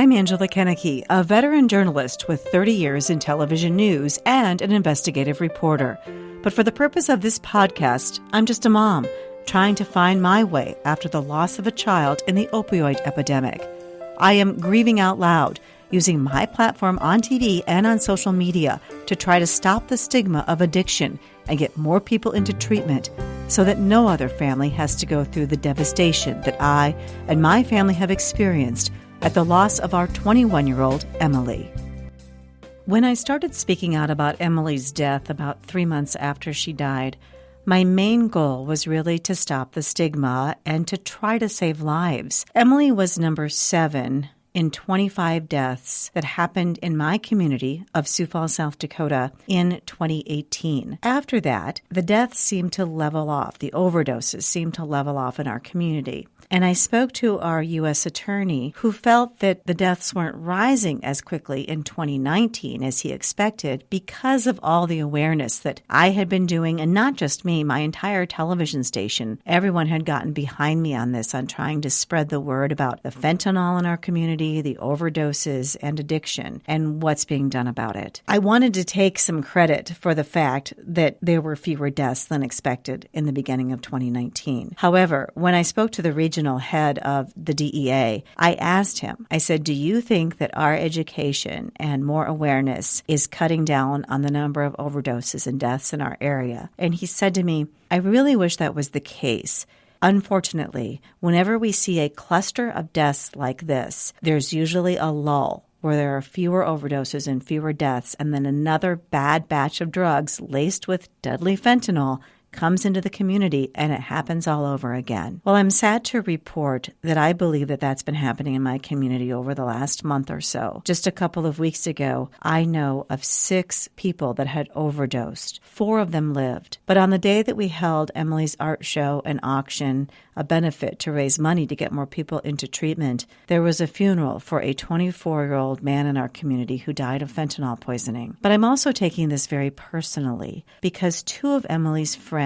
I'm Angela Kennecke, a veteran journalist with 30 years in television news and an investigative reporter. But for the purpose of this podcast, I'm just a mom trying to find my way after the loss of a child in the opioid epidemic. I am grieving out loud, using my platform on TV and on social media to try to stop the stigma of addiction and get more people into treatment so that no other family has to go through the devastation that I and my family have experienced at the loss of our 21-year-old Emily. When I started speaking out about Emily's death about 3 months after she died, my main goal was really to stop the stigma and to try to save lives. Emily was number 7 in 25 deaths that happened in my community of Sioux Falls, South Dakota in 2018. After that, the deaths seemed to level off. The overdoses seemed to level off in our community. And I spoke to our U.S. attorney who felt that the deaths weren't rising as quickly in 2019 as he expected because of all the awareness that I had been doing, and not just me, my entire television station. Everyone had gotten behind me on this, on trying to spread the word about the fentanyl in our community, the overdoses, and addiction, and what's being done about it. I wanted to take some credit for the fact that there were fewer deaths than expected in the beginning of 2019. However, when I spoke to the regional head of the DEA, I asked him, I said, do you think that our education and more awareness is cutting down on the number of overdoses and deaths in our area? And he said to me, I really wish that was the case. Unfortunately, whenever we see a cluster of deaths like this, there's usually a lull where there are fewer overdoses and fewer deaths, and then another bad batch of drugs laced with deadly fentanyl comes into the community, and it happens all over again. Well, I'm sad to report that I believe that that's been happening in my community over the last month or so. Just a couple of weeks ago, I know of 6 people that had overdosed. 4 of them lived. But on the day that we held Emily's art show and auction, a benefit to raise money to get more people into treatment, there was a funeral for a 24-year-old man in our community who died of fentanyl poisoning. But I'm also taking this very personally because 2 of Emily's friends,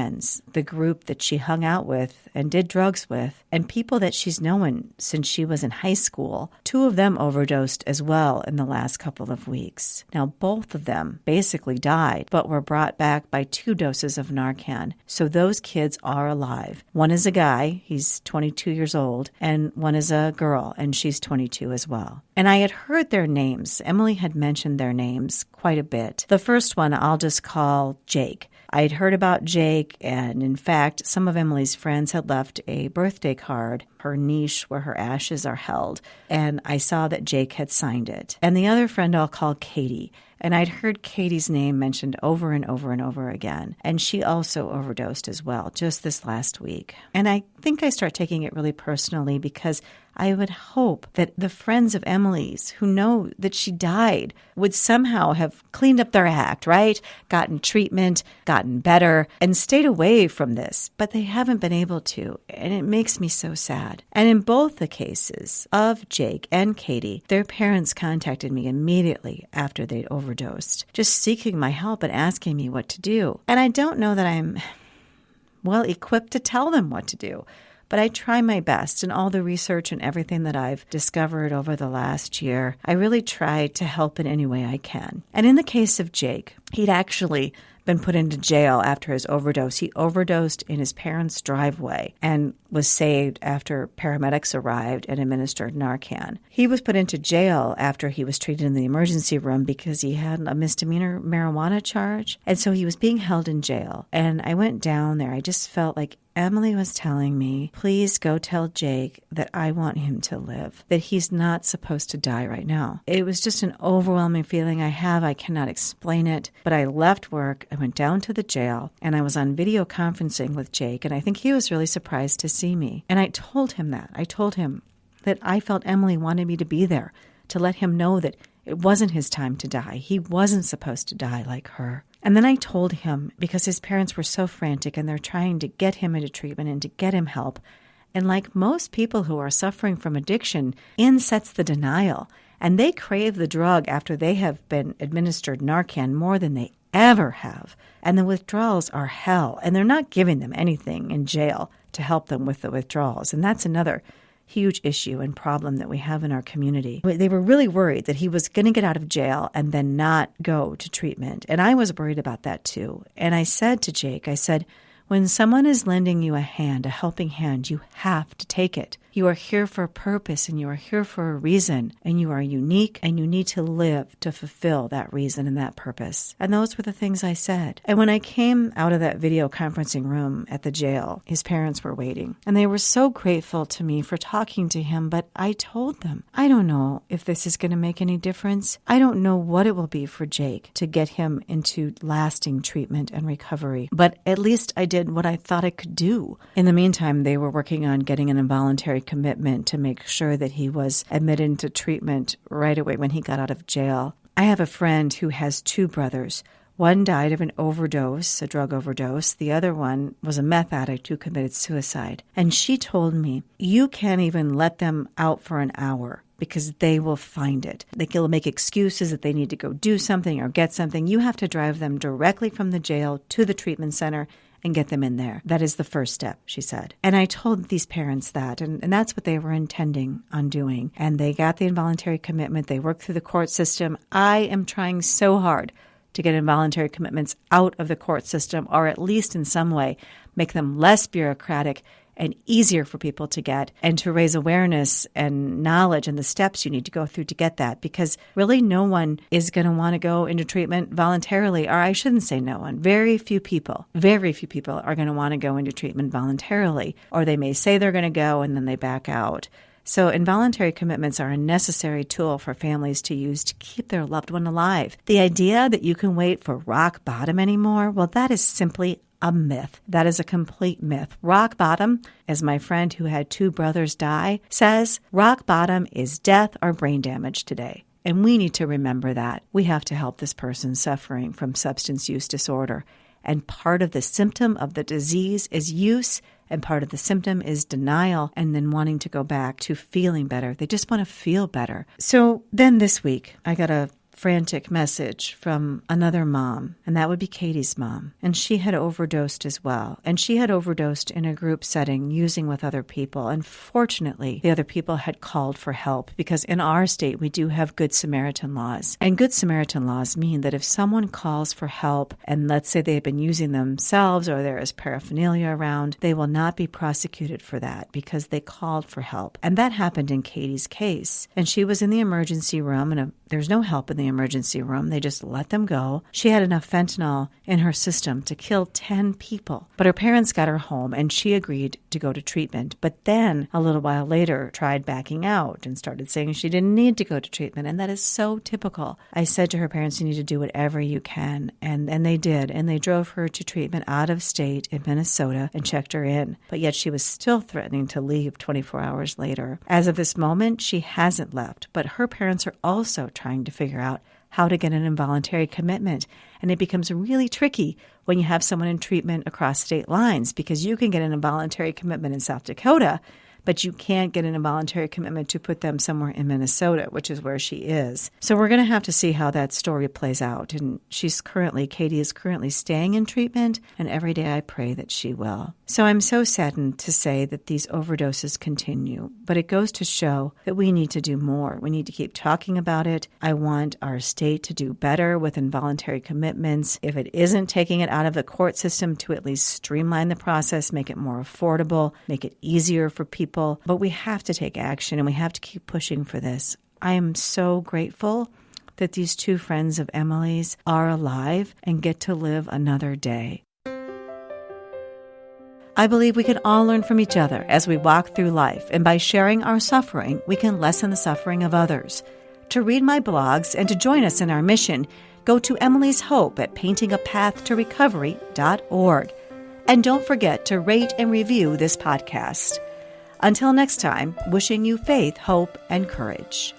the group that she hung out with and did drugs with, and people that she's known since she was in high school, 2 of them overdosed as well in the last couple of weeks. Now, both of them basically died, but were brought back by 2 doses of Narcan. So those kids are alive. One is a guy, he's 22 years old, and one is a girl, and she's 22 as well. And I had heard their names. Emily had mentioned their names quite a bit. The first one I'll just call Jake. I had heard about Jake, and in fact, some of Emily's friends had left a birthday card, her niche where her ashes are held, and I saw that Jake had signed it. And the other friend I'll call Katie. And I'd heard Katie's name mentioned over and over and over again. And she also overdosed as well, just this last week. And I think I start taking it really personally because I would hope that the friends of Emily's who know that she died would somehow have cleaned up their act, right? Gotten treatment, gotten better, and stayed away from this. But they haven't been able to, and it makes me so sad. And in both the cases of Jake and Katie, their parents contacted me immediately after they'd overdosed, just seeking my help and asking me what to do. And I don't know that I'm well equipped to tell them what to do. But I try my best in all the research and everything that I've discovered over the last year. I really try to help in any way I can. And in the case of Jake, he'd actually been put into jail after his overdose. He overdosed in his parents' driveway and was saved after paramedics arrived and administered Narcan. He was put into jail after he was treated in the emergency room because he had a misdemeanor marijuana charge. And so he was being held in jail. And I went down there. I just felt like Emily was telling me, please go tell Jake that I want him to live, that he's not supposed to die right now. It was just an overwhelming feeling I have. I cannot explain it. But I left work, I went down to the jail, and I was on video conferencing with Jake, and I think he was really surprised to see me. And I told him that. I told him that I felt Emily wanted me to be there, to let him know that it wasn't his time to die. He wasn't supposed to die like her. And then I told him, because his parents were so frantic and they're trying to get him into treatment and to get him help. And like most people who are suffering from addiction, in sets the denial. And they crave the drug after they have been administered Narcan more than they ever have. And the withdrawals are hell. And they're not giving them anything in jail to help them with the withdrawals. And that's another huge issue and problem that we have in our community. They were really worried that he was going to get out of jail and then not go to treatment. And I was worried about that too. And I said to Jake, I said, when someone is lending you a hand, a helping hand, you have to take it. You are here for a purpose and you are here for a reason, and you are unique and you need to live to fulfill that reason and that purpose. And those were the things I said. And when I came out of that video conferencing room at the jail, his parents were waiting and they were so grateful to me for talking to him. But I told them, I don't know if this is going to make any difference. I don't know what it will be for Jake to get him into lasting treatment and recovery. But at least I did what I thought I could do. In the meantime, they were working on getting an involuntary commitment to make sure that he was admitted into treatment right away when he got out of jail. I have a friend who has two brothers. One died of an overdose, a drug overdose. The other one was a meth addict who committed suicide. And she told me, you can't even let them out for an hour because they will find it. They'll make excuses that they need to go do something or get something. You have to drive them directly from the jail to the treatment center and get them in there. That is the first step, she said. And I told these parents that, and that's what they were intending on doing. And they got the involuntary commitment. They worked through the court system. I am trying so hard to get involuntary commitments out of the court system, or at least in some way make them less bureaucratic and easier for people to get, and to raise awareness and knowledge and the steps you need to go through to get that. Because really no one is going to want to go into treatment voluntarily, or I shouldn't say no one. Very few people are going to want to go into treatment voluntarily, or they may say they're going to go and then they back out. So involuntary commitments are a necessary tool for families to use to keep their loved one alive. The idea that you can wait for rock bottom anymore, well, that is simply a myth. That is a complete myth. Rock bottom, as my friend who had two brothers die says, rock bottom is death or brain damage today. And we need to remember that. We have to help this person suffering from substance use disorder. And part of the symptom of the disease is use, and part of the symptom is denial, and then wanting to go back to feeling better. They just want to feel better. So then this week, I got a frantic message from another mom, and that would be Katie's mom. And she had overdosed as well. And she had overdosed in a group setting using with other people. And fortunately, the other people had called for help, because in our state, we do have Good Samaritan laws. And Good Samaritan laws mean that if someone calls for help, and let's say they've been using themselves or there is paraphernalia around, they will not be prosecuted for that because they called for help. And that happened in Katie's case. And she was in the emergency room, and there's no help in the emergency room. They just let them go. She had enough fentanyl in her system to kill 10 people. But her parents got her home and she agreed to go to treatment. But then a little while later tried backing out and started saying she didn't need to go to treatment. And that is so typical. I said to her parents, you need to do whatever you can. And they did. And they drove her to treatment out of state in Minnesota and checked her in. But yet she was still threatening to leave 24 hours later. As of this moment, she hasn't left. But her parents are also trying to figure out how to get an involuntary commitment. And it becomes really tricky when you have someone in treatment across state lines, because you can get an involuntary commitment in South Dakota, but you can't get an involuntary commitment to put them somewhere in Minnesota, which is where she is. So we're going to have to see how that story plays out. And Katie is currently staying in treatment, and every day I pray that she will. So I'm so saddened to say that these overdoses continue, but it goes to show that we need to do more. We need to keep talking about it. I want our state to do better with involuntary commitments. If it isn't taking it out of the court system, to at least streamline the process, make it more affordable, make it easier for people. But we have to take action, and we have to keep pushing for this. I am so grateful that these two friends of Emily's are alive and get to live another day. I believe we can all learn from each other as we walk through life, and by sharing our suffering, we can lessen the suffering of others. To read my blogs and to join us in our mission, go to Emily's Hope at paintingapathttorecovery.org. And don't forget to rate and review this podcast. Until next time, wishing you faith, hope, and courage.